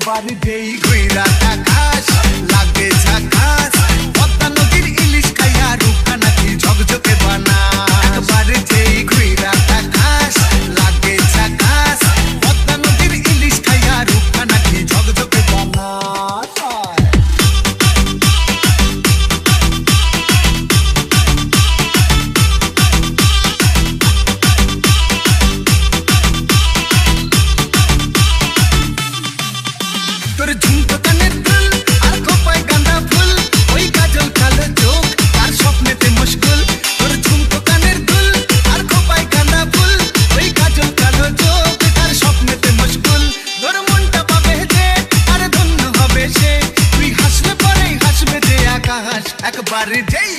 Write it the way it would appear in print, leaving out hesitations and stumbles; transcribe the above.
একবার যেই ঘুইরা আকাশ লাগে ঝাকাস পদ্মা নদীর ইলিশ খাইয়া রূপা নাকি ঝকঝকে বানা একবার যেই ঘুইরা আকাশ লাগে ঝাকাস পদ্মা নদীর ইলিশ খাইয়া রূপা নাকি ঝকঝকে বানা তোর ঝুমকো কানের দুল আর খোপায় গাঁদা ফুল ওই কাজল কালো চোখ আর স্বপ্নেতে মুশকুল তোর ঝুমকো কানের দুল আর খোপায় গাঁদা ফুল ওই কাজল কালো চোখ আর স্বপ্নেতে মুশকুল তোর মনটা পাবে যে আর ধন্য হবে সে তুই হাসলে পরেই হাসবে যে আকাশ একবার যেই